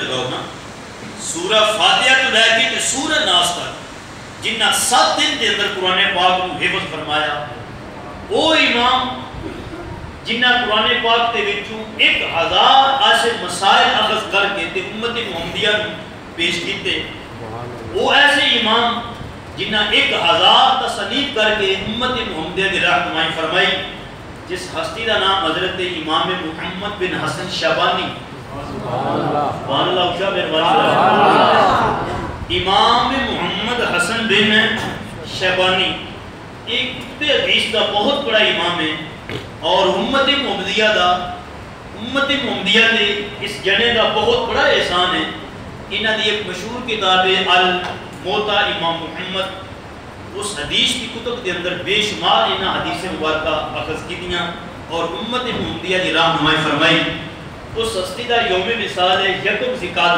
لگاؤ نا سورہ فاتحہ تو لے کے سورہ ناس تک جنہ 7 دن کے اندر قرآن پاک کو حفظ فرمایا وہ امام جنہ قرآن پاک کے وچوں 1000 ایسے مسائل اخذ کر کے تے امت محمدیہ پیش کیتے وہ ایسے امام جنہ 1000 تصنیف کر کے امت محمدیہ کی رہنمائی فرمائی جس ہستی کا نام حضرت امام محمد بن حسن شیبانی سبحان اللہ امام محمد حسن بن شیبانی ایک حدیث کا بہت بڑا امام ہے اور امت محمدیہ نے اس جنے کا بہت بڑا احسان ہے انہاں دی ایک مشہور کتاب ہے الموطا امام محمد اس حدیث کی کتب کے اندر بے شمار انہاں حدیث مبارکہ اخذ کی دیاں اور امت محمدیہ کی رہنمائی فرمائی اس ہستی دا یوم مثال ہے یکم ذکاد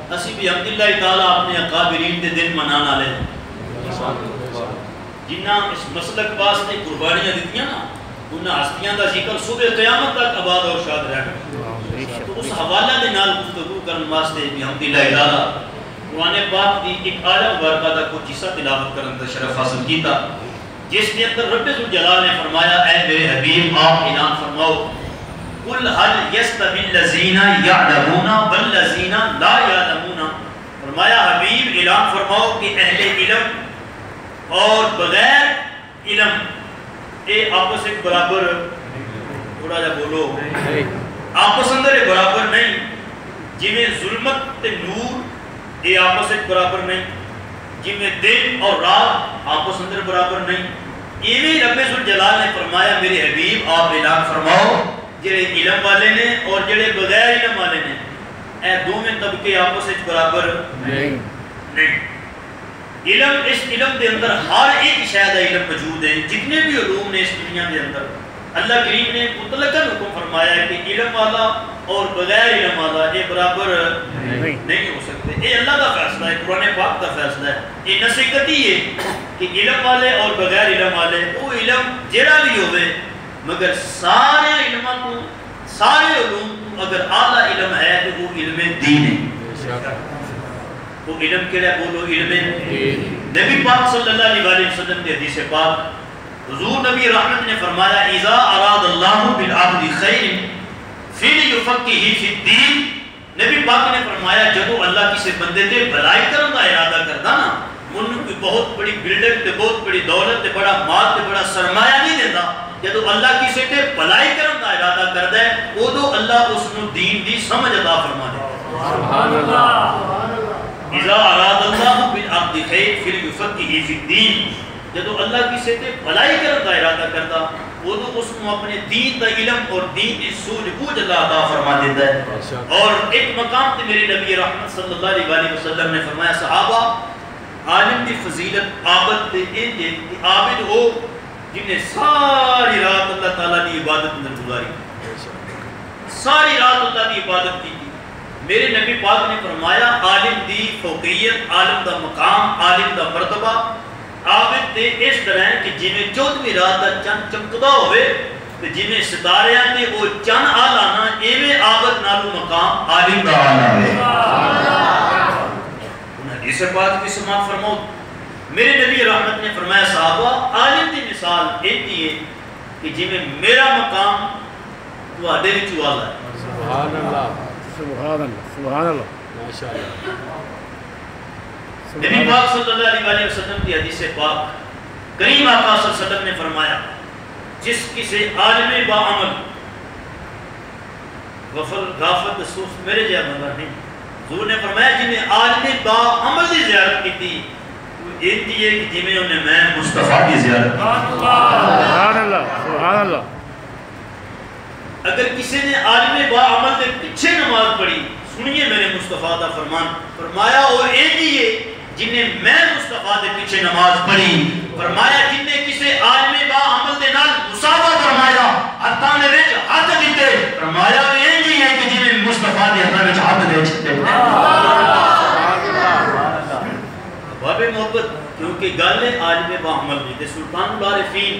اسی بھی حمدللہ تعالیٰ اپنے اکابرین دے دن منانا لے جنہ اس مسلک واسطے قربانیاں دیتیاں نا انہاں ہستیاں دا ذکر صبح قیامت تک آباد اور شاد رہنا تو اس حوالہ دے نال گفتگو کرن واسطے بھی حمدللہ تعالیٰ قرآن پاک دی ایک آیت مبارکہ دا کچھ حصہ تلاوت کرن دا شرف حاصل کیتا جس کے اندر رب ذوالجلال نے فرمایا اے میرے حبیب آپ اعلان فرماؤ قل هل يستوي الذين يعلمون والذين لا يعلمون فرمایا حبیب اعلان فرماؤ کہ اہل علم اور بغیر علم اے آپس ایک برابر تھوڑا جا بولو آپس اندر برابر نہیں جی میں ظلمت تے نور اے آپس ایک برابر نہیں جی میں دن اور رات آپس اندر برابر نہیں ایویں رب ذوالجلال نے فرمایا میرے حبیب آپ اعلان فرماؤ جڑے علم والے نے اور جڑے بغیر علم والے نے اے دونوں طبقے آپس وچ برابر نہیں علم اس علم دے اندر ہر ایک شے دا علم موجود ہے جتنے بھی علوم نے اس دنیا دے اندر اللہ کریم نے مطلقاً حکم فرمایا ہے کہ علم والا اور بغیر علم والا یہ برابر نہیں ہو سکتے یہ اللہ کا فیصلہ ہے قرآن پاک کا فیصلہ ہے یہ نصیحت ہی ہے کہ علم والے اور بغیر علم والے وہ علم جڑا بھی ہوئے مگر سارے علماء کو سارے علوم کو اگر اعلیٰ علم ہے تو وہ علم دین ہے وہ علم کیا بولو علم نبی پاک صلی اللہ علیہ وسلم کی حدیث پاک حضور نبی رحمت نے فرمایا اذا اراد اللہ بالعبد خیر فلیفقہہ فی الدین نبی پاک نے فرمایا جب اللہ کسی بندے تے بھلائی کرن دا ارادہ کردا نا انہوں کوئی بہت بڑی بلڈنگ تے بہت بڑی دولت تے بڑا مال تے بڑا سرمایہ نہیں دیتا جب اللہ کسی تے بھلائی کرن دا ارادہ کردا ہے اودو اللہ اس نو دین دی سمجھ عطا فرما دے سبحان اللہ اذا اراد اللہ بالعبد خیر فلیفقہہ فی الدین جب اللہ کسی تے بھلائی کرن دا ارادہ کردا اودو اس کو اپنے دین دا علم اور دین دی سوجھ بوجھ اللہ عطا فرما دیتا ہے اور ایک مقام تے میرے نبی رحمت صلی اللہ علیہ وسلم نے فرمایا صحابہ عالم دی فضیلت عابد تے انجے کہ عابد ہو جن نے ساری رات اللہ تعالیٰ دی عبادت اندر گزاری ساری رات اللہ دی عبادت کی میرے نبی پاک نے فرمایا عالم دی فوقیت عالم دا مقام عالم دا مرتبہ عابد تے اس طرح ہے کہ جی میں 14ویں رات دا چند چمکدا ہوئے تے جی میں ستارے آتے وہ چند آلانا ایویں عابد نالو مقام عالم دا آلہ ہے حدیث پاک کی سماعت فرماؤ میرے نبی رحمت نے فرمایا صحابہ عالم دی مثال ایتی ہے کہ جی میں میرا مقام تو آدھے بھی چوالا ہے سبحان اللہ سبحان اللہ سبحان اللہ ماشاءاللہ نبی پاک صلی اللہ علیہ وسلم کی حدیث پاک کریم آقا صلی اللہ علیہ وسلم نے فرمایا جس کسی عالم با عمل غافت سوف میرے جا بندہ نہیں حضور نے فرمایا جنہیں عالم با عمل دی زیارت کی تھی وہ ایک دیئے کہ جنہیں انہیں میں مصطفیٰ کی زیارت کی سبحان اللہ سبحان اللہ اگر کسی نے عالم با عمل دے پیچھے نماز پڑھی سنیے میرے مصطفیٰ دا فرمان فرمایا وہ ایک دیئے جنہیں میں مصطفیٰ دے پیچھے نماز پڑھی فرمایا جنہیں کسی عالم با عمل دے نال مصابہ فرمایا حتیٰ نے ویچ ہاتھ دیتے فرمایا وہ ایک دیئے کہ جنہیں مصطفیٰ دے حتیٰ ویچ ہاتھ دے چھتے باب محبت کیونکہ گالے عالم با عمل دیتے سلطان العارفین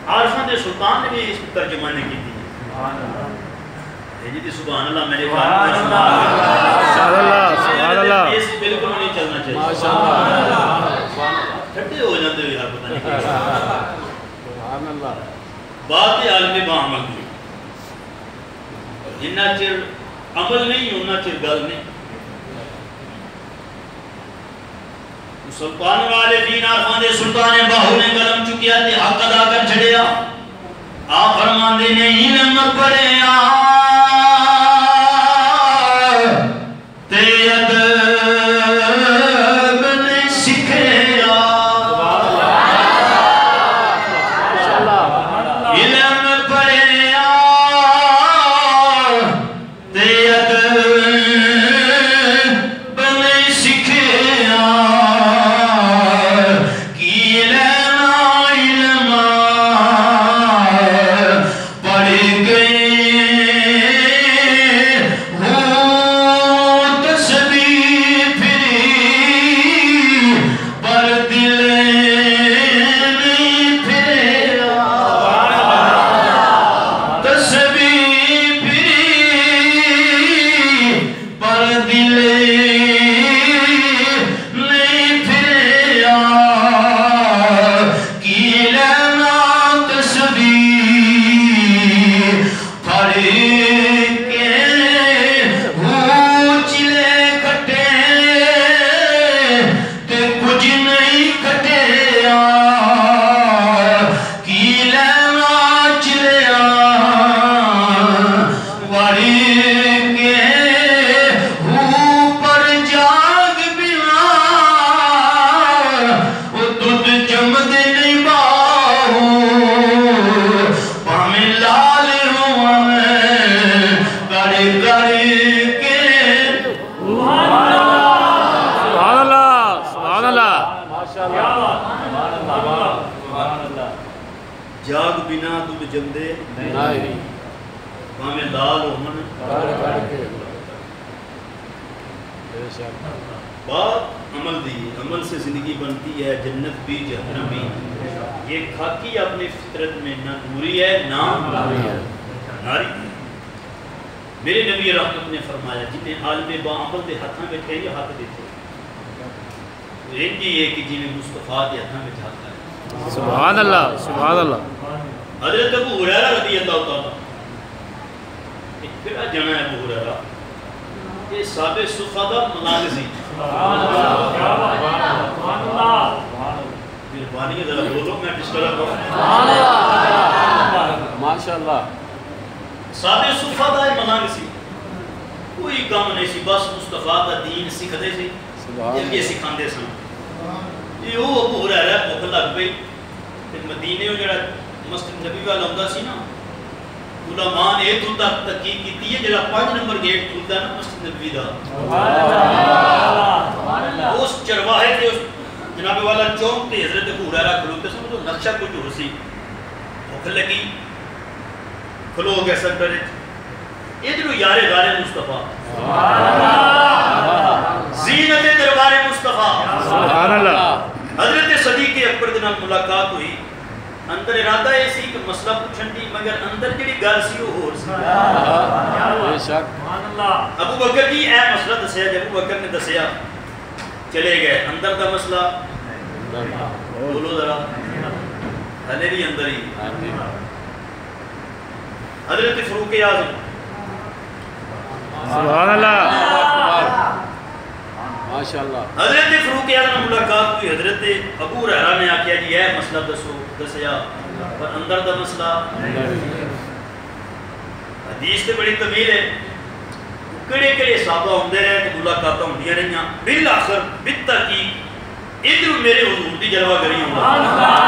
عارفان دے سلطان نے بھی اس ترجمانے کی تھی سبحان اللہ میرے سبحان اللہ سبحان اللہ بات عالم بعمل دی جنہ چر عمل نہیں ہونا چر گل نہیں سلطان والے دین آرفان دے سلطان باہو نے قلم چکیا تے حق ادا کر چھڑیا آپ فرمان دے نے علم پڑھیا تے ادب نے سکھیا علم پڑھیا تے ادب نے سکھیا جاگ بنا دودھ جمدے نہیں ہمیں لال ہومن بات عمل دی عمل سے زندگی بنتی ہے جنت بھی جہنم بھی یہ خاکی اپنی فطرت میں نہ نوری ہے نہ ناری میرے نبی رحمت نے فرمایا جنہیں عالم باعمل دے ہاتھاں میں تھے یہ ہاتھ دیتے رنجی ہے کہ جنہیں مصطفیٰ دے ہاتھاں میں جھاتا ہے سبحان اللہ سبحان اللہ حضرت ابو ہریرہ رضی اللہ تعالیٰ ایک پھرا جنا ہے ابو ہریرہ یہ صحابہ صفہ دا ملاغزی مہربانی ہے ذرا بولو میں ڈسکرا کروں ماشاءاللہ صحابہ صفہ دا ملاغزی کوئی کام نہیں سی بس مصطفیٰ دا دین سکھ دے سی یہ سکھان دے سن یہ وہ ابو ہریرہ بھوک لگ پئی مدینے ہو جڑا مسجد نبی والا ہوندا سی نا علماء نے تو تک تحقیق کیتی ہے جڑا 5 نمبر گیٹ کھلدا نا مسجد نبی دا سبحان اللہ اس چرواہے تے جناب والا چوک تے حضرت ابو ہریرہ کھلوتے سن تو نقشہ کچھ ہو سی بھوک لگی کھلو گئے سکر ادھر یار غار مصطفیٰ زینت دربار مصطفیٰ سبحان اللہ حضرت صدیق اکبر دے نال ملاقات ہوئی اندر ارادہ ایسی کہ مسئلہ پوچھن دی مگر اندر جڑی گل سی وہ ہور سی بے شک ابو بکر جی اے مسئلہ دسیا جب ابو بکر نے دسیا چلے گئے اندر دا مسئلہ بولو ذرا ہلے بھی اندر ہی حضرت فاروق اعظم سبحان اللہ ماشاءاللہ حضرت فاروق اعظم ملاقات ہوئی حضرت ابو ہریرہ نے آکھیا جی اے مسئلہ دسیا پر اندر دا مسئلہ حدیث تے بڑی طویل ہے کڑے کڑے صحابہ ہوندے رہے تے ملاقاتاں ہوندیاں رہیاں بالآخر بالتحقیق ادھر میرے حضور دی جلوہ گری ہوندا سبحان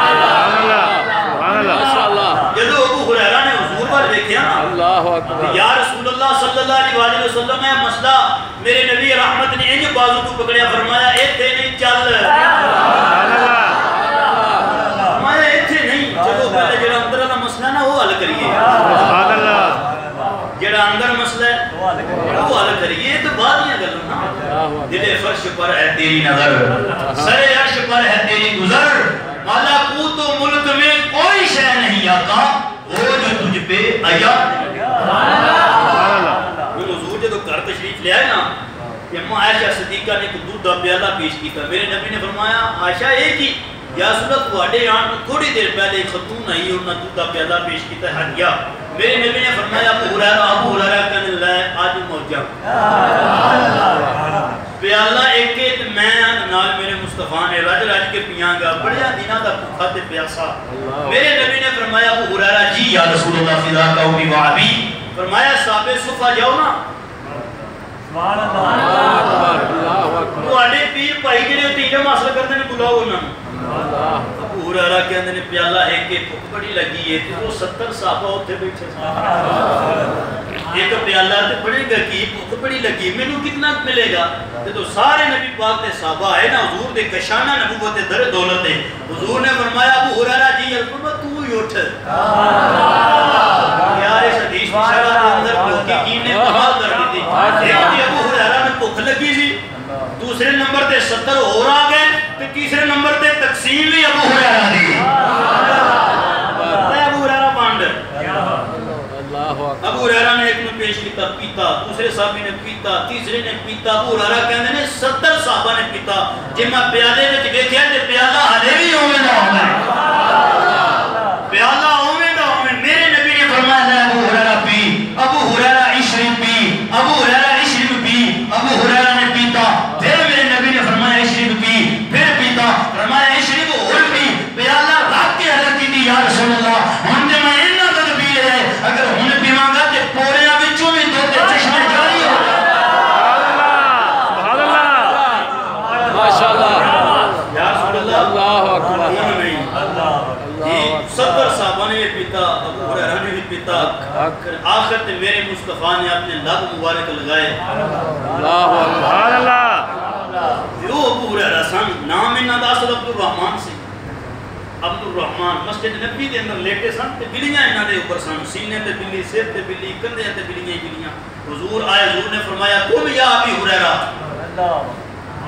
اللہ ماشاءاللہ جدو ابو ہریرہ نے حضور پر دیکھیا نا اللہ اکبر یا رسول اللہ صلی اللہ علیہ وسلم ہے مسئلہ میرے نبی رحمت نے انج بازو تو پکڑیا فرمایا ایتھے نہیں چل فرمایا ایتھے نہیں چلو پہلے جڑا اندر والا مسئلہ نا وہ حل کریے سبحان اللہ جڑا اندر مسئلہ ہے وہ حل کریے تو بعد یہ گل نا دل فرش پر ہے تیری نظر سر عرش پر ہے تیری گزر ملکوت و ملک میں کوئی شے نہیں آقا وہ جو تجھ پہ آیا وہ حضور جدو گھر تشریف لے آئے نا کہ اماں عائشہ صدیقہ نے ایک دودھ دا پیالہ پیش کیتا میرے نبی نے فرمایا عائشہ ایک ہی یا رسول اللہ تواڈے آن تھوڑی دیر پہلے ایک خاتون آئی انہاں دودھ دا پیالہ پیش کیتا ہے ہدیہ. میرے نبی نے فرمایا ابو ہریرہ کہنے لگا آج موجہ پیالہ ایک ایک میں نال میرے مصطفیٰ نے رج رج کے پیاں گا بڑیا دینہ دا بھوکا تے پیاسا. میرے نبی نے فرمایا ابو ہریرہ جی یا رسول اللہ فدا کا امی و ابی. فرمایا صحابہ صفہ جاؤ نا سبحان اللہ تواڈے پیر بھائی جڑے تے علم حاصل کردے نے بلاؤ انہاں نوں. ابو ہریرہ کہندے نے پیالہ ایک ایک بھوک بڑی لگی ہے تے وہ 70 صحابہ اوتھے بیٹھے سن. ایک پیالہ تے بڑے گا کی بھوک بڑی لگی مینوں کتنا ملے گا. تو سارے نبی پاک دے صحابہ آئے نا حضور دے کشانہ نبوت دے در دولت دے. حضور نے فرمایا ابو ہریرہ جی الفرما تو ہی اٹھ. یار اس حدیث کی شرح کے اندر محققین نے کمال کر دی تھی. ایک دی ابو ہریرہ میں بھوک لگی سی, دوسرے نمبر تے 70 اور آ گئے, تے تیسرے نمبر تے تقسیم بھی ابو ہریرہ دی. ابو ہریرہ بانڈ ابو ہریرہ نے ایک نے پیش کیتا پیتا, دوسرے صحابی نے پیتا, تیسرے نے پیتا. ابو ہریرہ کہندے نے 70 صحابہ نے پیتا. جے میں پیالے وچ ویکھیا تے پیالہ ہلے بھی اوویں دا ہوندا, پیالہ اوویں دا ہوویں. میرے نبی نے فرمایا ابو ہریرہ پی, ابو ہریرہ عشرب پی, ابو ہریرہ عشرب پی. ابو ہریرہ نے پیتا, پھر میرے نبی نے فرمایا عشرب پی, پھر پیتا, فرمایا عشرب اور پی. پیالہ رکھ کے عرض کی یا رسول اللہ ہن تے میں انہاں دا پی لے, اگر ہن پیواں گا تے پوریاں وچوں وی دو تے چشمے جاری ہو جائے. سبحان اللہ ماشاءاللہ یا رسول اللہ اللہ اکبر. جی 70 صحابہ نے پیتا, ابو ہریرہ نے بھی پیتا. آخر تے میرے مصطفیٰ نے اپنے لب مبارک لگائے. اللہ سبحان اللہ. وہ ابو ہریرہ سن, نام انہاں دا اصل عبد الرحمن سی. عبد الرحمن مسجد نبی دے اندر لیٹے سن تے بلیاں انہاں دے اوپر سن, سینے تے بلی, سر تے بلی, کندھے تے بلیاں بلیاں. حضور آئے, حضور نے فرمایا قم یا ابی ہریرہ.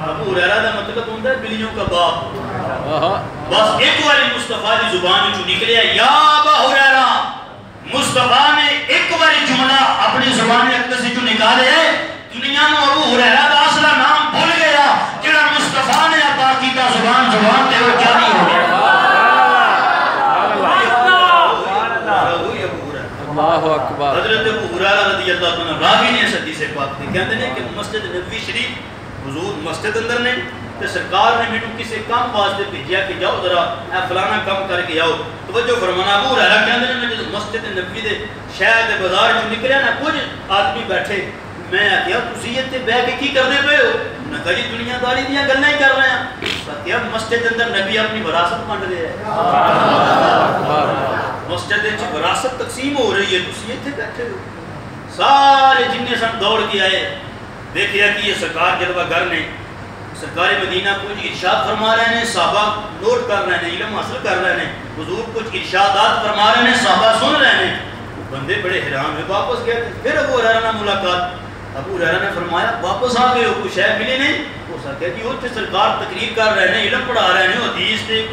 ابو ہریرہ دا مطلب ہوندا ہے بلیوں کا باپ. بس ایک بار مصطفیٰ دی زبان وچوں نکلیا یا ابا ہریرہ. مصطفیٰ نے ایک بار جملہ اپنی زبان اقدس وچوں نکالیا, دنیا میں ابو ہریرہ دا اصل نام بھول گیا. جڑا مصطفیٰ نے عطا کیتا زبان تے وہ جاری ہو گیا. اللہ اکبر. حضرت ابو ہریرہ رضی اللہ عنہ راوی نے اس حدیث پاک دی کہندے نے کہ مسجد نبوی شریف حضور مسجد اندر نے تے سرکار نے مینوں کسے کام واسطے بھیجیا کہ جاؤ ذرا اے فلانا کام کر کے آؤ. توجہ فرمانا, ابو ہریرہ کہندے نے میں جب مسجد نبوی دے شہر دے بازار چوں نکلیا نا, کچھ آدمی بیٹھے, میں آخیا تسی ایتھے بیٹھ کے کی کردے پئے ہو؟ انہاں کہا جی دنیا داری دیاں گلاں ہی کر رہے ہیں. آخیا مسجد اندر نبی اپنی وراثت بانٹ رہے ہیں, مسجد وچ وراثت تقسیم ہو رہی ہے, تسی ایتھے بیٹھے ہو. سارے جننے سن دوڑ کے آئے, دیکھیا کہ یہ سرکار جلوہ گر نے, سرکار مدینہ کچھ ارشاد فرما رہے ہیں, صحابہ نوٹ کر رہے ہیں, علم حاصل کر رہے ہیں. حضور کچھ ارشادات فرما رہے ہیں, صحابہ سن رہے ہیں. بندے بڑے حیران ہوئے, واپس گئے. پھر ابو ہریرہ نہ ملاقات. ابو ہریرہ نے فرمایا واپس آ گئے ہو, کچھ ہے ملے نہیں؟ وہ سکتا جی وہ سرکار تقریر کر رہے ہیں, علم پڑھا رہے ہیں, حدیث تے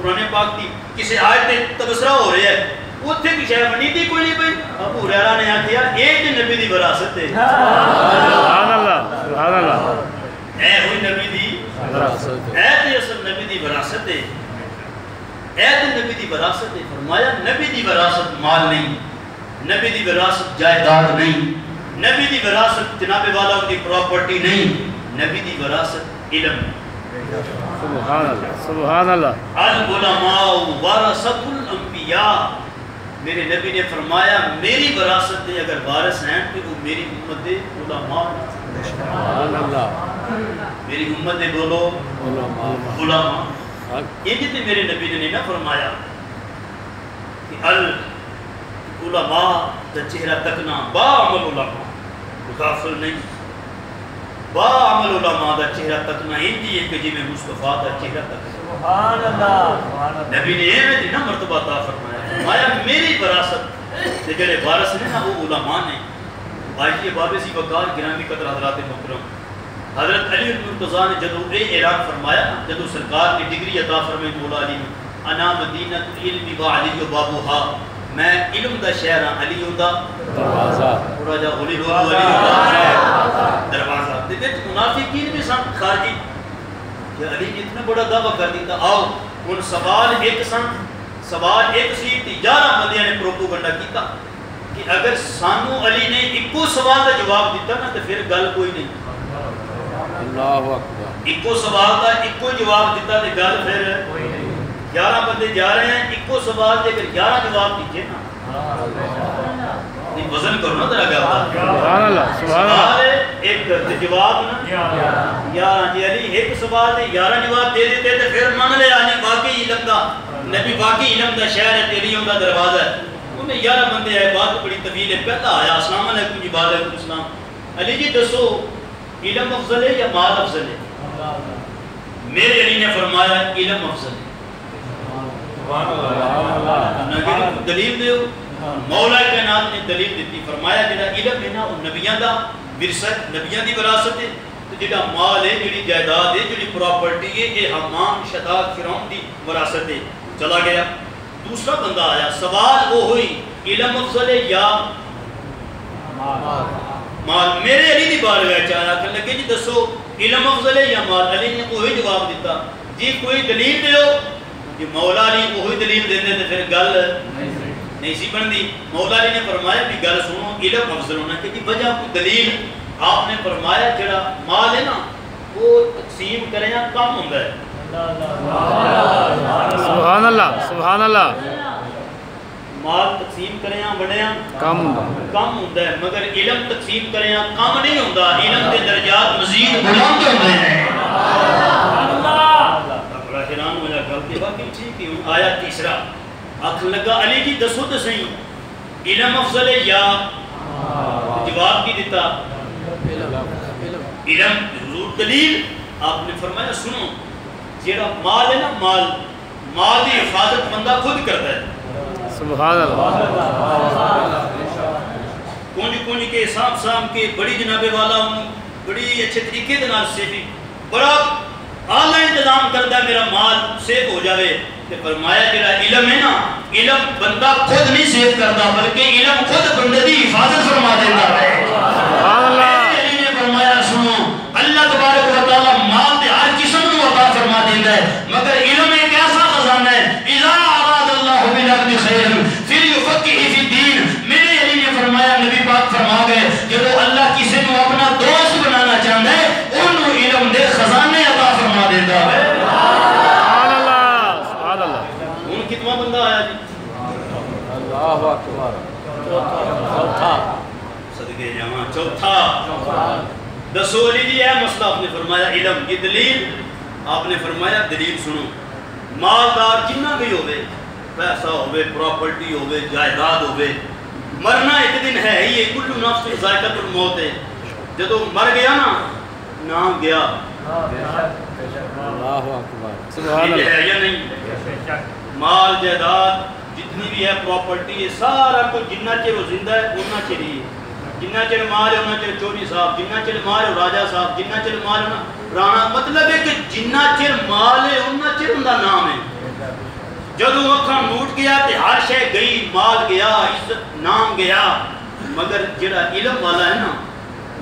قرآن پاک کی کسی آیت تے تبصرہ ہو رہا ہے, اوتھے کی شے بنی تھی کوئی نہیں پئی. ابو ہریرہ نے آکھیا اے تے نبی دی وراثت ہے. سبحان اللہ سبحان اللہ. اے ہوئی نبی دی وراثت, اے تے اصل نبی دی وراثت ہے, اے تے نبی دی وراثت ہے. فرمایا نبی دی وراثت مال نہیں, نبی دی وراثت جائیداد نہیں, نبی دی وراثت جناب والا کی پراپرٹی نہیں, نبی دی وراثت علم. سبحان اللہ سبحان اللہ. العلماء ورثۃ الانبیاء. میرے نبی نے فرمایا میری وراثت دے اگر وارث ہیں تو وہ میری امت دے علماء. سبحان اللہ. میری امت دے بولو علماء. یہ جتے میرے نبی نے نہ فرمایا کہ العلماء دا چہرہ تکنا با عمل علماء, غافل نہیں. با عمل علماء دا چہرہ تکنا انجی ہے کہ جی میں مصطفیٰ دا چہرہ تکنا. سبحان اللہ. نبی نے یہ میں نہ مرتبہ عطا فرمایا. فرمایا میری وراثت جڑے وارث نے نا وہ علماء نے. آج یہ باب سی وقار گرامی قدر حضرات محترم, حضرت علی المرتضیٰ نے جدو یہ اعلان فرمایا, جدو سرکار کی ڈگری عطا فرمائی مولا علی نے, انا مدینہ العلم و علی بابوہا, میں علم دا شہر ہاں, علی ہوندا دروازہ, تھوڑا جا ہولی ہو علی ہوندا دروازہ. تے منافقین بھی سن خارجی کہ علی نے اتنا بڑا دعویٰ کر دیتا, آؤ ہن سوال ایک سی تے 11 بندیاں نے پروپوگنڈا کیتا کہ اگر سانو علی نے ایکو سوال کا جواب دیتا نا تو پھر گل کوئی نہیں. اللہ اکبر. ایکو سوال کا ایکو جواب دیتا تو گل پھر 11 بندے جا رہے ہیں ایکو سوال دے اگر 11 جواب دیتے نا نہیں وزن کرو نا ذرا گل. سبحان اللہ سبحان اللہ. سوال ایک جواب نا 11 جی علی ایک سوال دے 11 جواب دے دیتے تو پھر مان لے علی واقعی علم دا نبی واقعی علم دا شہر ہے تیری دا دروازہ ہے. انہیں 11 بندے آئے بات بڑی طویل ہے. پہلا آیا السلام علیکم جی وعلیکم السلام. علی جی دسو علم افضل ہے یا مال افضل ہے؟ میرے علی نے فرمایا علم افضل ہے. دلیل دیو. مولا کائنات نے دلیل دیتی فرمایا جڑا علم ہے نا وہ نبیاں دا ورثہ ہے نبیاں دی وراثت ہے. تو جڑا مال ہے جڑی جائیداد ہے جڑی پراپرٹی ہے یہ حمان شداد فرعون دی وراثت ہے. چلا گیا. دوسرا بندہ آیا سوال وہ ہوئی علم افضل ہے یا مال. میرے علی دی بارگاہ چ آیا کہ لگے جی دسو علم افضل ہے یا مال. علی نے وہی جواب دیتا جی کوئی دلیل دیو. جی مولا علی وہی دلیل دیندے تے پھر گل نہیں سی بندی. مولا علی نے فرمایا بھی گل سنو علم افضل ہونا کہ جی وجہ کوئی دلیل. آپ نے فرمایا جڑا مال ہے نا وہ تقسیم کریں کم ہوندا ہے. سبحان اللہ سبحان اللہ. مال تقسیم کریں بڑیاں کم ہوندا ہے مگر علم تقسیم کریں کم نہیں ہوندا. علم کے درجات مزید بلند ہوندے ہیں. بڑا حیران ہو جا گل تے باقی ٹھیک ہے. آیا تیسرا آخ لگا علی جی دسو تو صحیح علم افضل ہے یا جواب کی دیتا علم حضور دلیل. آپ نے فرمایا سنو جیڑا مال ہے نا مال دی حفاظت بندہ خود کرتا ہے. سبحان اللہ. کونج کے سام کے بڑی جناب والا بڑی اچھے طریقے دے نال سیفی بڑا اعلیٰ انتظام کرتا ہے میرا مال سیف ہو جاوے. کہ فرمایا جڑا علم ہے نا علم بندہ خود نہیں سیف کرتا بلکہ علم خود بندے دی حفاظت فرما دیتا ہے. سبحان اللہ. علی نے فرمایا سنو اللہ تبارک و تعالی مال دے ہر قسم کو عطا فرما دیتا ہے مگر علم ایک ایسا خزانہ ہے اذا اراد اللہ بالعبد خیرا پھر یفقہ فی الدین. میرے علی نے فرمایا نبی پاک فرما گئے کہ وہ اللہ کسی کو اپنا دوست بنانا چاہتا ہے انہوں علم دے خزانے عطا فرما دیتا ہے. کتنا بندہ آیا جی اللہ اکبر. صدقے جماں چوتھا دسو علی جی ہے مسئلہ. آپ نے فرمایا علم کی دلیل. آپ نے فرمایا دلیل سنو مالدار جنہ بھی ہوئے پیسہ ہوئے پراپرٹی ہوئے جائیداد ہوئے مرنا ایک دن ہے ہی. کل نفس ذائقۃ الموت ہے. جدو مر گیا نا نام گیا. اللہ اکبر. سبحان اللہ. ہے یا نہیں مال جائیداد جتنی بھی ہے پراپرٹی ہے سارا کچھ جنہ چر وہ زندہ ہے اتنا چر ہی ہے. جنہ چر مال ہے اتنا چر چوری صاحب. جنہ چر مال ہے راجہ صاحب. جنہ چر مال ہے رانا. مطلب ہے کہ جنہ چر مال ہے اتنا چر ان کا نام ہے. جدو اکھاں ٹوٹ گیا تے ہر شے گئی مال گیا عزت نام گیا. مگر جڑا علم والا ہے نا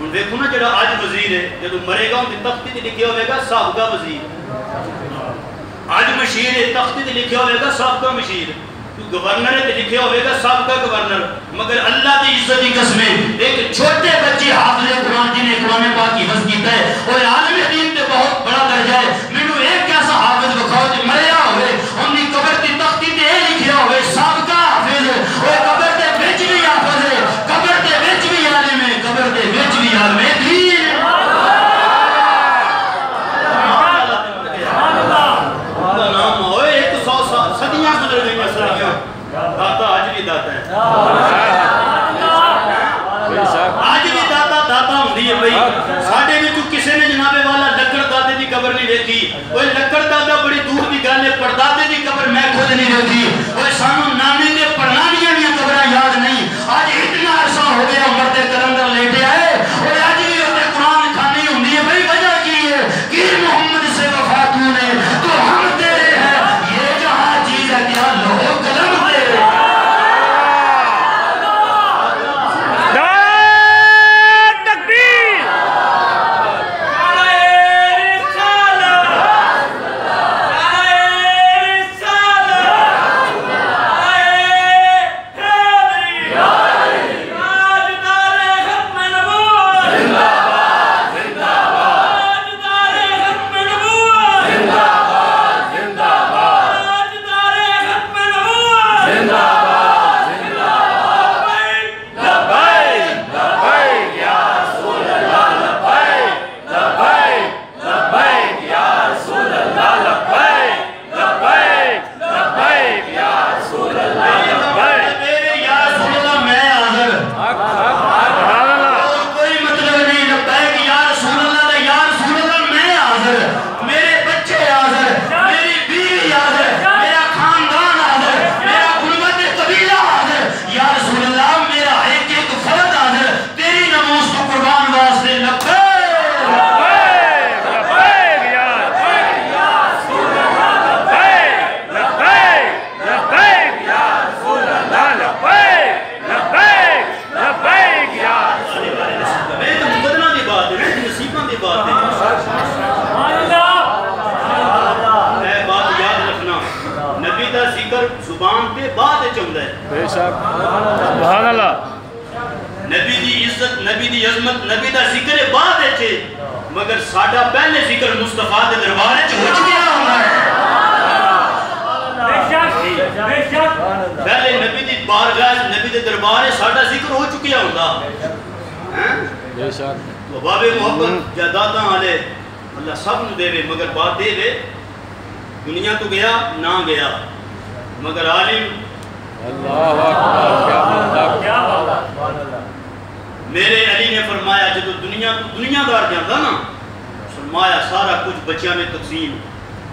ہن دیکھو نا جڑا اج وزیر ہے جدو مرے گا ان کی تختی تے لکھیا ہوئے گا سابقہ وزیر. آج مشیر ہے تختی تے لکھیا ہوئے گا سابقہ مشیر. گورنر ہے تے لکھیا ہوئے گا سابقہ گورنر. مگر اللہ دی عزت کی قسم ایک چھوٹے بچے حافظ قرآن جی نے قرآن پاک کی حفظ کیتا ہے اور عالم دین تے بہت بڑا درجہ ہے. مینوں ایک ایسا حافظ دکھاؤ جو مریا ہوئے ان کی قبر کی تختی تے یہ لکھیا ہوئے سابقہ حافظ. اور قبر دے وچ بھی حافظ ہے قبر دے وچ بھی عالم ہے قبر دے وچ بھی عالم ہے. داتا آج بھی داتا ہے. آج بھی داتا ہوندی ہے بھئی. ساڈے وچ کسے نے جناب والا لکڑ دادے دی قبر نہیں ویکھی. اوے لکڑ دادا بڑی دور دی گل ہے پردادے دی قبر میں خود نہیں ویکھی. اوے سانو نانے دے پرنانیاں دی قبراں یاد نہیں. اج اتنا عرصہ ہو گیا عمر دے کلندر لیٹے آئے اور اج بھی اوتے قرآن کھانی ہوندی ہے. بھئی وجہ کی ہے کہ محمد سے وفا تو نے تو ہم تیرے ہیں یہ جہاں چیز ہے کیا لوگ قلم شک سبحان اللہ نبی دی عزت نبی دی عظمت نبی دا ذکر بعد ہے مگر ساڈا پہلے ذکر مصطفیٰ دے دربار وچ ہو چکیا ہونا ہے بے شک پہلے نبی دی بارگاہ نبی دے دربار ساڈا ذکر ہو چکیا ہوندا بے شک تو باب محبت جائیداداں والے اللہ سب نو دے مگر بات دے دے دنیا تو گیا نہ گیا مگر عالم اللہ اکبر کیا میرے علی نے فرمایا جب دنیا دار جاندہ نا فرمایا سارا کچھ بچیاں میں تقسیم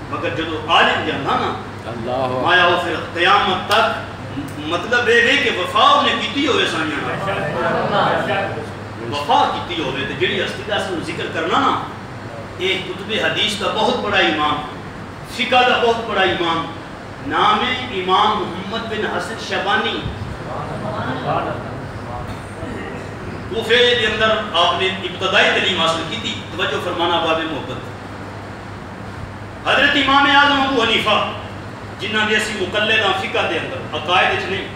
مگر جب عالم جاندہ نا فرمایا وہ پھر قیامت تک مطلب ہے کہ وفا نے کیتی ہوئے سانیاں وفا کیتی ہوئے تو جڑی ہستی کا ذکر کرنا نا ایک کتب حدیث کا بہت بڑا امام فقہ کا بہت بڑا امام نام ہے امام محمد بن حسن شیبانی کوفے کے اندر آپ نے ابتدائی تعلیم حاصل کی تھی توجہ فرمانا باب محبت حضرت امام اعظم ابو حنیفہ جنہاں دے اسی مقلداں فقہ دے اندر عقائد وچ نہیں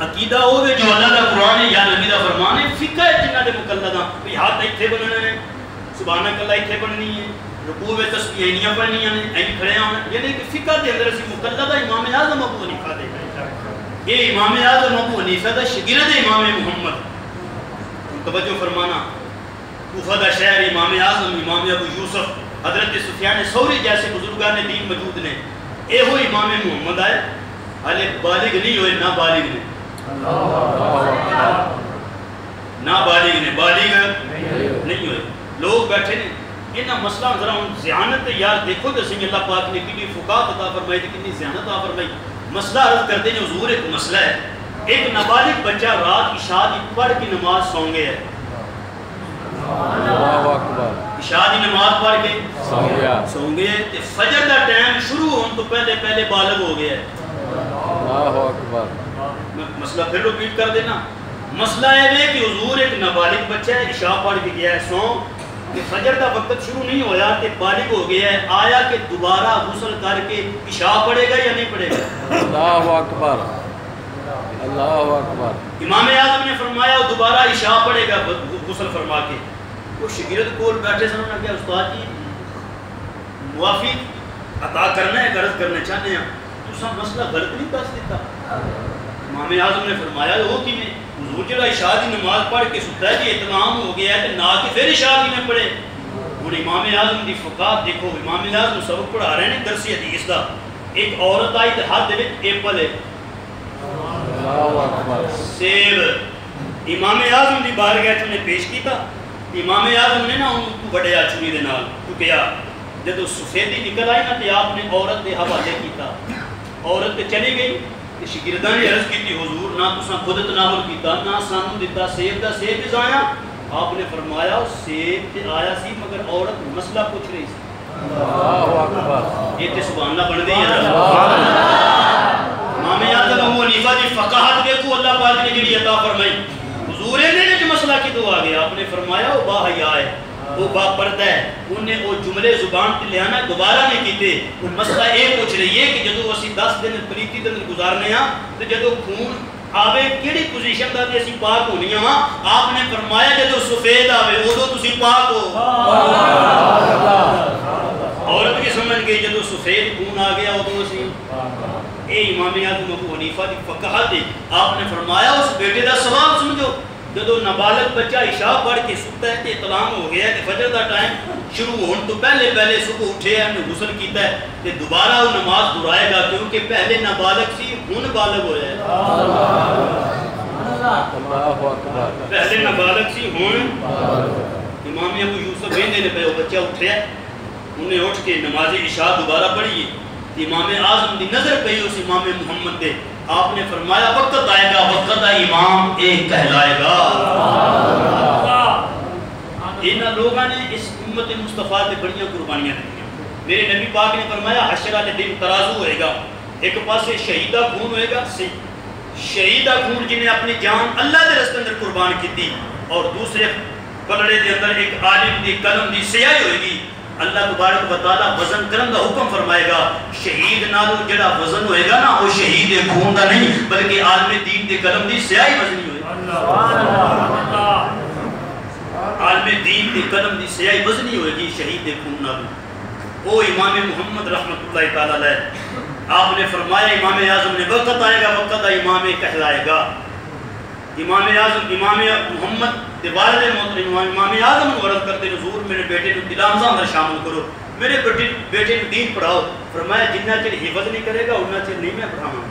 عقیدہ ہوے جو اللہ دا قرآن ہے یا نبی دا فرمان ہے فقہ ہے جنہاں دے مقلداں بھی ہاتھ ایتھے بننا ہے سبحانک اللہ ایتھے بننی ہے رکوع میں تسبیح اینیاں پڑھنیاں نے این کھڑے ہونا یعنی کہ فقہ دے اندر اسی مقلدہ امام اعظم ابو حنیفہ دے یہ امام اعظم ابو حنیفہ دا شاگرد امام محمد توجہ فرمانا کوفہ دا شہر امام اعظم امام ابو یوسف حضرت سفیان ثوری جیسے بزرگان دین موجود نے اے ہو امام محمد آئے حالے بالغ نہیں ہوئے نہ بالغ نے نہیں ہوئے لوگ بیٹھے نے انہاں مسئلہ ذرا ان ذہانت یار دیکھو تو سنگ اللہ پاک نے کتنی فقاہت عطا فرمائی تھی کتنی ذہانت عطا فرمائی مسئلہ عرض کرتے ہیں حضور ایک مسئلہ ہے ایک نابالغ بچہ رات عشاء کی پڑھ کی نماز سو گیا ہے عشاء کی نماز پڑھ کے سو گیا ہے فجر کا ٹائم شروع ہون تو پہلے بالغ ہو گیا ہے مسئلہ پھر ریپیٹ کر دینا مسئلہ ہے کہ حضور ایک نابالغ بچہ ہے عشاء پڑھ کے گیا ہے سو کہ فجر کا وقت شروع نہیں ہویا کہ بالغ ہو گیا ہے آیا کہ دوبارہ غسل کر کے عشاء پڑھے گا یا نہیں پڑھے گا اللہ اکبر اللہ اکبر امام اعظم نے فرمایا وہ دوبارہ عشاء پڑھے گا غسل فرما کے وہ شاگرد کول بیٹھے سن انہوں نے کہا استاد جی موافق عطا کرنا ہے غرض کرنا چاہتے ہیں تو سب مسئلہ غلط نہیں دس دیتا امام اعظم نے فرمایا وہ کہ میں حضور جڑا عشاء کی نماز پڑھ کے ستا ہے کہ اہتمام ہو گیا ہے کہ نہ کہ پھر عشاء کی میں پڑھے ہوں امام اعظم دی فقاہت دیکھو امام اعظم سبق پڑھا رہے ہیں درس حدیث دا ایک عورت آئی تے ہاتھ دے وچ ایپل ہے سیب امام اعظم دی بارگاہ وچ نے پیش کیتا امام اعظم نے نا ان کو بڑیا چوری دے نال ٹکیا جدوں سفیدی نکل آئی نا تے آپ نے عورت دے حوالے کیتا عورت تے چلی گئی تے شاگرداں نے عرض کیتی حضور نہ تساں خود تناول کیتا نہ سانو دتا سیب دا سیب ہی ضائع آپ نے فرمایا سیب تے آیا سی مگر عورت مسئلہ پوچھ رہی سی اللہ اکبر یہ تے سبحان اللہ بن گئی ہے امام اعظم ابو حنیفہ دی فقاہت دیکھو اللہ پاک نے جڑی عطا فرمائی حضور نے جو مسئلہ کی تو آ گیا آپ نے فرمایا وہ با حیا ہے وہ با پردہ ہے انہیں وہ جملے زبان تے لے آنا دوبارہ نہیں کیتے وہ مسئلہ یہ پوچھ رہی ہے کہ جدو اسی 10 دن پریتی دن گزارنے ہاں تو جدو خون آوے کیڑی پوزیشن دا تے اسی پاک ہونی ہاں آپ نے فرمایا جدو سفید آوے ادو تسی پاک ہو عورت کی سمجھ گئی جدو سفید خون آ گیا ادو اسی اے امام اعظم ابو حنیفہ دی فقاہت ہے آپ نے فرمایا اس بیٹے دا ثواب سمجھو جدو نابالغ بچہ عشاء پڑھ کے ستا ہے تے اطلاع ہو گیا ہے کہ فجر دا ٹائم شروع ہون تو پہلے صبح اٹھے ہے نے غسل کیتا ہے تے دوبارہ وہ نماز دہرائے گا کیونکہ پہلے نابالغ سی ہن بالغ ہویا ہے اللہ اکبر پہلے نابالغ سی ہن امام ابو یوسف کہندے نے پے وہ بچہ اٹھیا انہیں اٹھ کے نماز عشاء دوبارہ پڑھی امام اعظم دی نظر پئی اس امام محمد دے آپ نے فرمایا وقت آئے گا وقت امام ایک کہلائے گا انہاں لوگاں نے اس امت مصطفیٰ تے بڑیاں قربانیاں دیں میرے نبی پاک نے فرمایا حشر والے دن ترازو ہوئے گا ایک پاسے شہیدہ خون ہوئے گا شہیدہ خون جنہیں اپنی جان اللہ دے راستے اندر قربان کی تھی اور دوسرے پلڑے دے اندر ایک عالم دی قلم دی سیاہی ہوئے گی اللہ تبارک و تعالیٰ وزن کرن کا حکم فرمائے گا. شہید نالو جڑا وزن ہوئے گا نا وہ شہید خون کا نہیں بلکہ عالم دین کے قلم دی سیاہی وزنی ہوئے گی. عالم دین کے قلم دی سیاہی وزنی ہوئے گی شہید خون نالو. او امام محمد رحمت اللہ تعالیٰ علیہ آپ نے فرمایا امام اعظم نے وقت آئے گا وقت امام کہلائے گا. امام اعظم امام محمد کے والد محترم امام اعظم ورد کرتے حضور میرے بیٹے کو تلامزہ اندر شامل کرو, میرے بیٹے کو دین پڑھاؤ. فرمایا جنہ چر حفظ نہیں کرے گا انہ چر نہیں میں پڑھاؤں.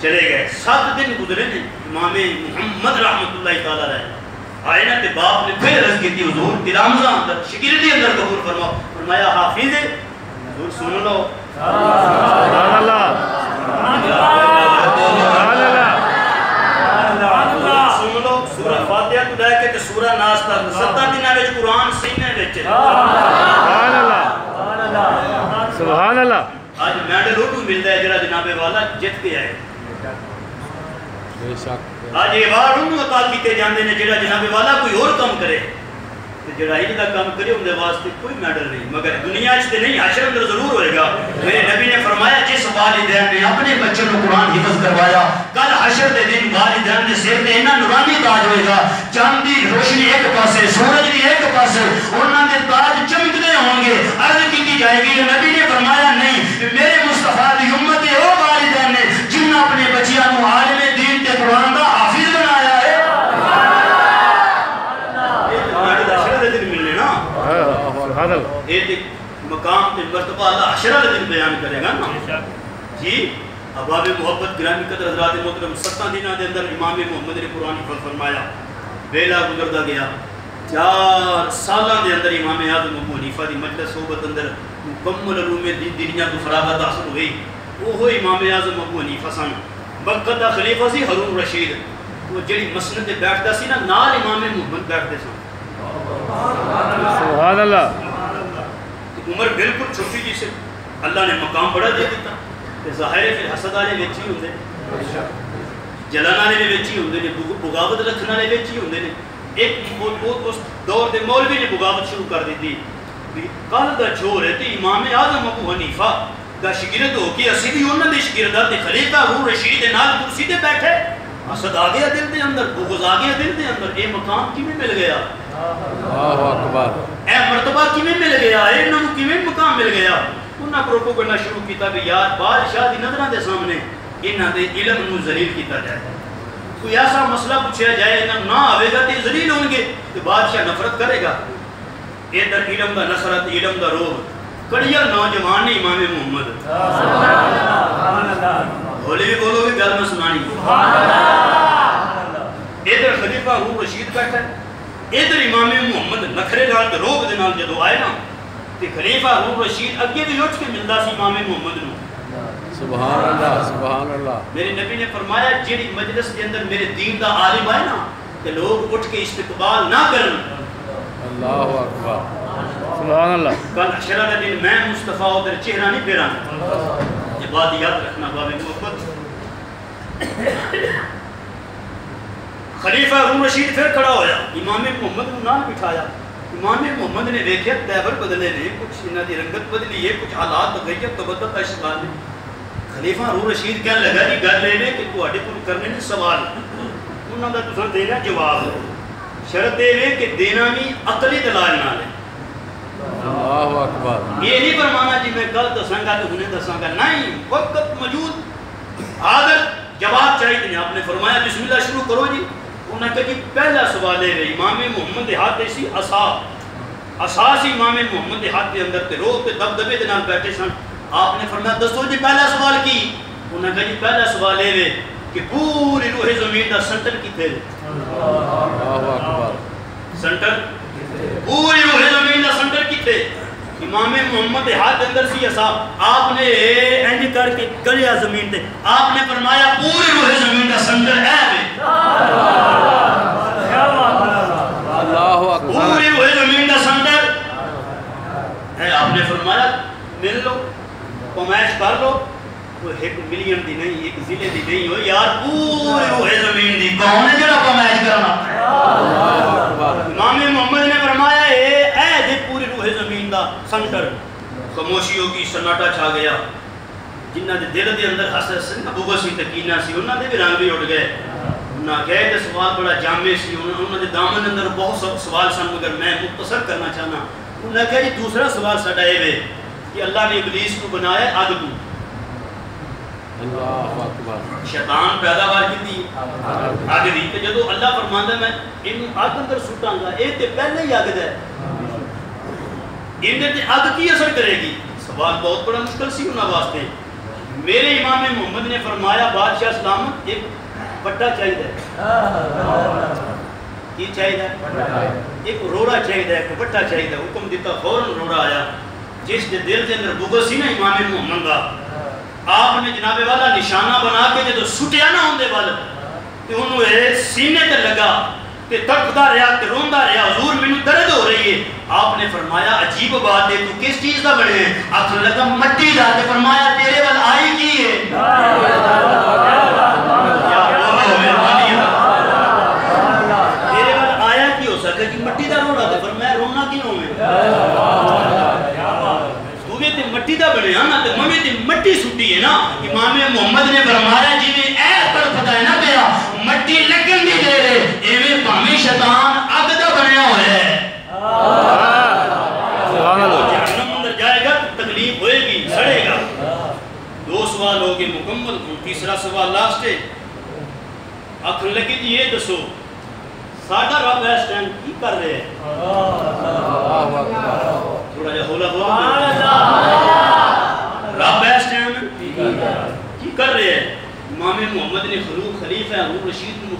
چلے گئے 7 دن گزرے نے. امام محمد رحمت اللہ تعالیٰ علیہ آئے نا تے باپ نے پھر عرض کی تھی حضور تلامزہ اندر شگردی اندر قبول فرماؤ. فرمایا حافظ ہے حضور سن لو. سبحان اللہ سبحان اللہ سن لو. سورہ فاتحہ تو لے کے سورہ ناس تک 7 دنوں وچ قرآن سینے وچ. سبحان اللہ سبحان اللہ. آج میڈل اردو ملتا ہے جڑا جناب والا جت کے آئے. بے شک آج ایوارڈ انہوں عطا کیتے جاندے نے جڑا جناب والا کوئی اور کام کرے تے جڑا ہی دا کام کرے ان دے واسطے کوئی میڈل نہیں. مگر دنیا وچ تے نہیں حشر اندر ضرور ہوئے گا. میرے نبی نے فرمایا جس والدین نے اپنے بچوں کو قرآن حفظ کروایا کل حشر دے دن والدین دے سر تے انہاں نورانی تاج ہوئے گا. چاند دی روشنی ایک پاسے سورج دی ایک پاسے انہاں دے تاج چمکدے ہوں گے. عرض کی جائے گی نبی نے فرمایا نہیں میرے مصطفیٰ دی امت او والدین نے جنہاں اپنے بچیاں کو عالم دین تے قرآن دا حافظ بنایا ہے. سبحان اللہ. یہ مقام تے مرتبہ اللہ عشرہ دن بیان کرے گا نا جی. احباب محبت گرامی قدر حضرات محترم 7 دنوں دے اندر امام محمد نے قرآن حفظ فرمایا. ویلا گزردا گیا 4 سالاں دے اندر امام اعظم ابو حنیفہ دی مجلس صحبت اندر مکمل علوم دینیاں تو فراغت حاصل ہوئی. وہ امام اعظم ابو حنیفہ سن. وقت دا خلیفہ سی ہارون رشید. وہ جڑی مسند تے بیٹھدا سی نا نال امام محمد بیٹھدے سن. سبحان اللہ. عمر بالکل چھوٹی جی سے اللہ نے مقام بڑا دے دیتا. ظاہر ہے پھر حسد والے وچ ہی ہوندے جلن والے وچ ہی ہوندے نے بغاوت رکھن والے وچ ہی ہوندے نے. ایک اس دور دے مولوی نے بغاوت شروع کر دیتی. کل دا چھوڑ ہے تے امام اعظم ابو حنیفہ دا شاگرد ہو کے اسی بھی انہاں دے شاگرداں تے خلیفہ ہارون رشید دے نال کرسی تے بیٹھے. حسد آ گیا دل دے اندر, بغض آ گیا دل دے اندر. یہ مقام کیویں مل گیا؟ اللہ اکبر. اے مرتبہ کیویں مل گیا؟ انہاں نوں کیویں مقام مل گیا؟ انہاں پروپیگنڈا شروع کیتا کہ یار بادشاہ دی نظراں دے سامنے انہاں دے علم نوں ذلیل کیتا جائے. کوئی ایسا مسئلہ پوچھا جائے انہاں نہ آوے گا تے ذلیل ہوں گے تے بادشاہ نفرت کرے گا. ادھر علم دا نصرت علم دا روب کڑیا نوجوان نے امام محمد. بولے بھی بولو گے گل میں سنانی. ادھر خلیفہ ہارون رشید بیٹھا ہے, ادھر امام محمد نخرے نال تے روب دے نال جدوں آئے نا تے خلیفہ ہارون رشید اگے بھی اٹھ کے ملدا سی امام محمد نوں. سبحان اللہ سبحان اللہ. میرے نبی نے فرمایا جیڑی مجلس کے اندر میرے دین دا عالم آئے نا تے لوگ اٹھ کے استقبال نہ کرن. اللہ اکبر. سبحان اللہ. کل حشر کا دن میں مصطفیٰ ادھر چہرہ نہیں پھیرا. یہ بات یاد رکھنا باب محبت. خلیفہ ہارون رشید پھر کھڑا ہویا, امام محمد کو نال بٹھایا. امام محمد نے دیکھا تیور بدلے نے, کچھ انہاں دی رنگت بدلی ہے, کچھ حالات تغیر تبدل اشغال نے. خلیفہ ہارون رشید کہنے لگا کہ گل یہ کہ تواڈے کول کرنے نے سوال, انہاں دا تساں دینا جواب. شرط یہ کہ دینا بھی عقلی دلائل نال ہے. اللہ اکبر. یہ نہیں فرمانا جی میں کل دساں گا تو انہیں دساں گا, نہیں, وقت موجود حاضر جواب چاہیے. آپ نے فرمایا بسم اللہ شروع کرو جی. انہوں نے کہا جی پہلا سوال ہے امام محمد دے ہاتھ سی عصا سی امام محمد دے ہاتھ دے اندر تے روح تے دبدبے دے نال بیٹھے سن. آپ نے فرمایا دسو جی پہلا سوال کی؟ انہوں نے کہا جی پہلا سوال ہے کہ پوری روح زمین دا سنٹر کتے ہے؟ اللہ اکبر. سنٹر پوری روح زمین دا سنٹر کتے؟ امام محمد دے ہاتھ اندر سی عصا. آپ نے اینج کر کے گلیا زمین تے, آپ نے فرمایا پوری روح زمین دا سنٹر ہے اللہ اکبر. پوری روح زمین دا سنٹر ہے. آپ نے فرمایا مل لو, کمیش کر لو, وہ 1 ملین دی نہیں, 1 ضلع دی نہیں ہو یار, پوری روح زمین دی کون ہے جڑا کمیش کرنا؟ اللہ اکبر. امام محمد نے فرمایا اے جی پوری روح زمین دا سنٹر خاموشی ہو گئی سناٹا چھا گیا جنہ دے دل دے اندر حسد سی بغض سی تکینہ سی انہاں دے بھی رنگ بھی اڑ گئے انہاں گئے تے سوال بڑا جامع سی انہاں دے دامن اندر بہت سوال سن مگر میں مختصر کرنا چاہنا انہوں نے کہا جی دوسرا سوال ساڈا اے کہ اللہ نے ابلیس کو بنایا اگ تو اللہ اکبر شیطان پیداوار کی اگ دی تے جدوں اللہ فرماندا میں اینوں اگ اندر سٹاں گا اے تے پہلے ہی اگ دا ہے اندر تے اگ کی اثر کرے گی سوال بہت بڑا مشکل سی انہاں واسطے میرے امام محمد نے فرمایا بادشاہ سلامت ایک پٹا چاہیے کی چاہیے ایک روڑا چاہیے ایک پٹا چاہیے حکم دیتا فوراً روڑا آیا جس کے دل کے اندر بغض سی نا امام محمد کا آپ نے جناب والا نشانہ بنا کے جدو سٹیا نہ ہوندے والا تے انہوں سینے تے لگا تے تڑپدا رہیا تے روندا رہیا حضور مینوں درد ہو رہی ہے آپ نے فرمایا عجیب بات ہے تو کس چیز دا بنے ہے آخر لگا مٹی دا تے فرمایا تیرے ول آئی کی ہے تیرے ول آیا کی ہو سکے کہ مٹی دا روڑا تے فرمایا رونا کیوں ہے تے مٹی دا بنے نا تے ممی تے مٹی سٹی ہے نا امام محمد نے فرمایا جی میں اے تڑپدا ہے نا پیا مٹی لگن دی دے رے ایویں بھاویں شیطان اگ دا بنیا ہوا ہے سبحان اللہ جہنم اندر جائے گا تکلیف ہوئے گی سڑے گا دو سوال ہو گئے مکمل تیسرا سوال لاسٹ ہے آخر لگی جی یہ دسو ساڈا رب اس ٹائم کی کر رہے ہیں تھوڑا جا ہولا رب اس ٹائم کی کر رہے ہیں امام محمد نے خلیفہ ہارون رشید